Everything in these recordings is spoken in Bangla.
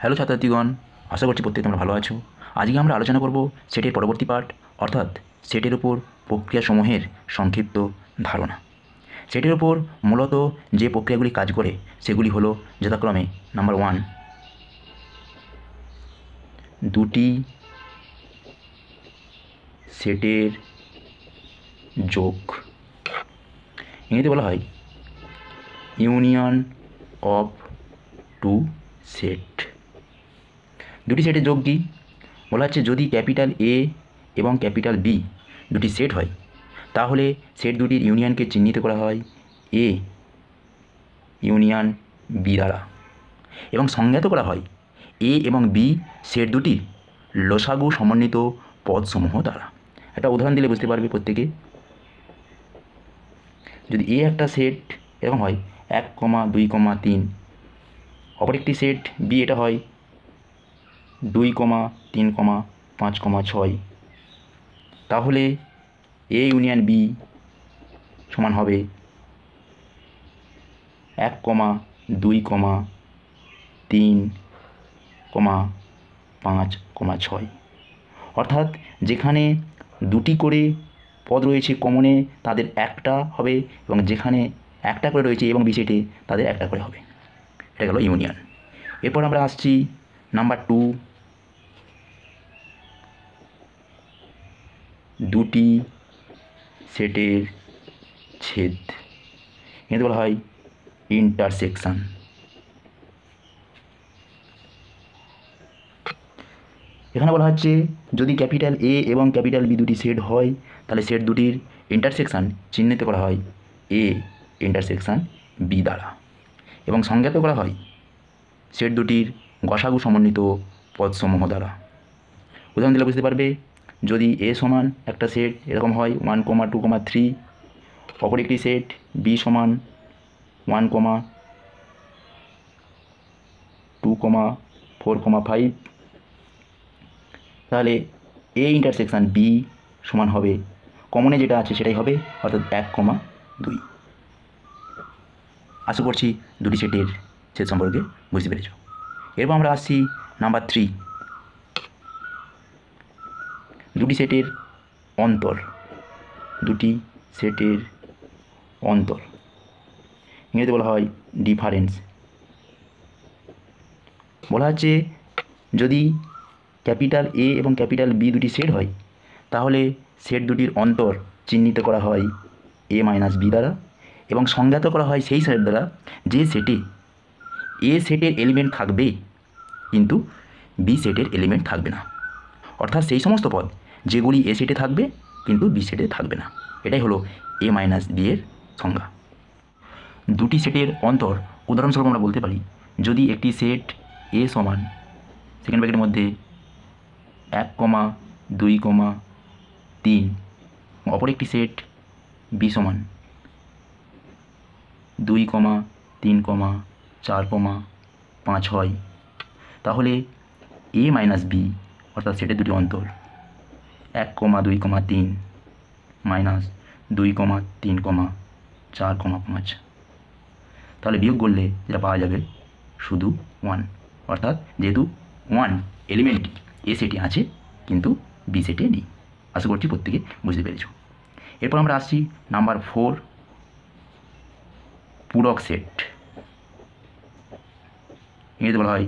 হ্যালো ছাত্রছাত্রীগণ, আশা করছি প্রত্যেকে তোমরা ভালো আছো। আজকে আমরা আলোচনা করব সেটের পরবর্তী পার্ট, অর্থাৎ সেটের উপর প্রক্রিয়াসমূহের সংক্ষিপ্ত ধারণা। সেটের উপর মূলত যে প্রক্রিয়াগুলি কাজ করে সেগুলি হলো যথাক্রমে নাম্বার 1, দুটি সেটের যোগ, ইংরেজিতে বলা হয় ইউনিয়ন অফ টু সেট। দুটি সেটের যোগ কি বলা হচ্ছে, যদি ক্যাপিটাল এ এবং ক্যাপিটাল বি দুটি সেট হয় তাহলে সেট দুটির ইউনিয়নকে চিহ্নিত করা হয় এ ইউনিয়ন বি দ্বারা এবং সংজ্ঞাত করা হয় এ এবং বি সেট দুটির লসাগু সমন্বিত পদসমূহ দ্বারা। একটা উদাহরণ দিলে বুঝতে পারবে প্রত্যেকে। যদি এ একটা সেট এরকম হয় 1, 2, 3, অপর একটি সেট বি এটা হয় 2, 3, 5, 6, তাহলে এ ইউনিয়ন বি সমান হবে 1, 2, 3, 5, 6। অর্থাৎ যেখানে দুটি করে পদ রয়েছে কমনে তাদের একটা হবে, এবং যেখানে একটা করে রয়েছে এবং বি সেটে তাদের একটা করে হবে। এটা গেল ইউনিয়ন। এরপর আমরা আসছি নাম্বার 2, দুটি সেটের ছেদ, এতে বলা হয় ইন্টারসেকশন। এখানে বলা হচ্ছে যদি ক্যাপিটাল এ এবং ক্যাপিটাল বি দুটি সেট হয় তাহলে সেট দুটির ইন্টারসেকশন চিহ্নিত করা হয় এ ইন্টারসেকশন বি দ্বারা এবং সংজ্ঞাত করা হয় সেট দুটির গসাগু সমন্বিত পদসমূহ দ্বারা। উদাহরণ দিলে বুঝতে পারবে, যদি এ সমান একটা সেট এরকম হয় 1, 2, 3, অপর একটি সেট বি সমান 1, 2, 4, 5, তাহলে এ ইন্টারসেকশন বি সমান হবে কমনে যেটা আছে সেটাই হবে, অর্থাৎ 1, 2। আশা করছি দুটি সেটের ছেদ সম্পর্কে বুঝতে পেরেছ। এরপর আমরা আসছি নাম্বার 3, দুটি সেটের অন্তর। দুটি সেটের অন্তর, ইংরেজিতে বলা হয় ডিফারেন্স। বলা হচ্ছে যদি ক্যাপিটাল এ এবং ক্যাপিটাল বি দুটি সেট হয় তাহলে সেট দুটির অন্তর চিহ্নিত করা হয় এ মাইনাস বি দ্বারা এবং সংজ্ঞাত করা হয় সেই সেট দ্বারা যে সেটে এ সেটের এলিমেন্ট থাকবে কিন্তু বি সেটের এলিমেন্ট থাকবে না, অর্থাৎ সেই সমস্ত পদ যেগুলি এ সেটে থাকবে কিন্তু বি সেটে থাকবে না। এটাই হলো এ মাইনাস বি এর সংজ্ঞা। দুটি সেটের অন্তর উদাহরণস্বরূপ আমরা বলতে পারি, যদি একটি সেট এ সমান সেকেন্ড ব্র্যাকেটের মধ্যে 1, 2, 3, অপর একটি সেট বি সমান 2, 3, 4, 5 হয়, তাহলে এ মাইনাস বি অর্থাৎ সেটের দুটি অন্তর 1, 2, 3 মাইনাস 2, 3, 4, 5, তাহলে বিয়োগ করলে যেটা পাওয়া যাবে শুধু 1, অর্থাৎ যেহেতু 1 এলিমেন্ট এ সেটে আছে কিন্তু বি সেটে নেই। আশা করছি প্রত্যেকে বুঝতে পেরেছ। এরপর আমরা আসছি নাম্বার 4, পূরক সেট, ইংরেজিতে বলা হয়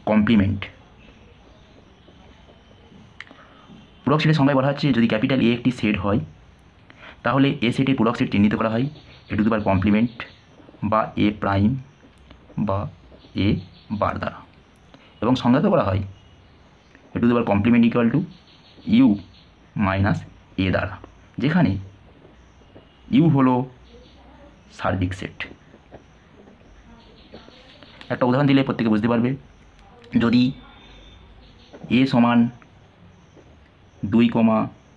কমপ্লিমেন্ট। পূরক সেটের সংজ্ঞায় বলা হচ্ছে যদি ক্যাপিটাল এ একটি সেট হয় তাহলে এ সেটে পূরক সেট চিহ্নিত করা হয় A to the power complement বা এ প্রাইম বা এ বার দ্বারা এবং সংজ্ঞাত করা হয় A to the power complement equal to U minus A দ্বারা, যেখানে ইউ হলো সার্বিক সেট। একটা উদাহরণ দিলে প্রত্যেকে বুঝতে পারবে, যদি এ সমান 2,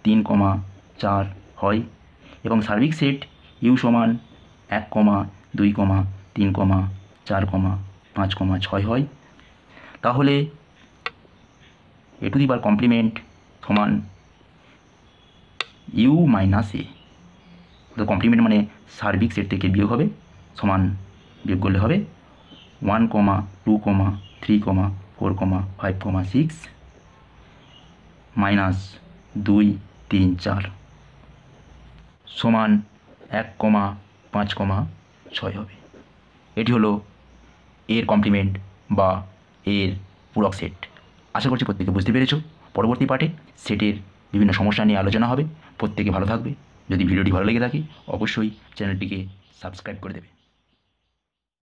3, 4 হয় এবং সার্বিক সেট ইউ সমান 1, 2, 3, 4, 5, 6 হয়, তাহলে এ টু দি পাওয়ার কমপ্লিমেন্ট সমান ইউ মাইনাস এ। তো কমপ্লিমেন্ট মানে সার্বিক সেট থেকে বিয়োগ হবে, সমান বিয়োগ করলে হবে 1, 2, 3, 4,5,6 -2, 3, 4 সমান 1,5,6 হবে। এটি হলো এর কমপ্লিমেন্ট বা এর পূরক সেট। আশা করছি প্রত্যেকে বুঝতে পেরেছো। পরবর্তী পার্টে সেটের বিভিন্ন সমস্যা নিয়ে আলোচনা হবে। প্রত্যেকে ভালো থাকবে। যদি ভিডিওটি ভালো লেগে থাকে অবশ্যই চ্যানেলটিকে সাবস্ক্রাইব করে দেবে।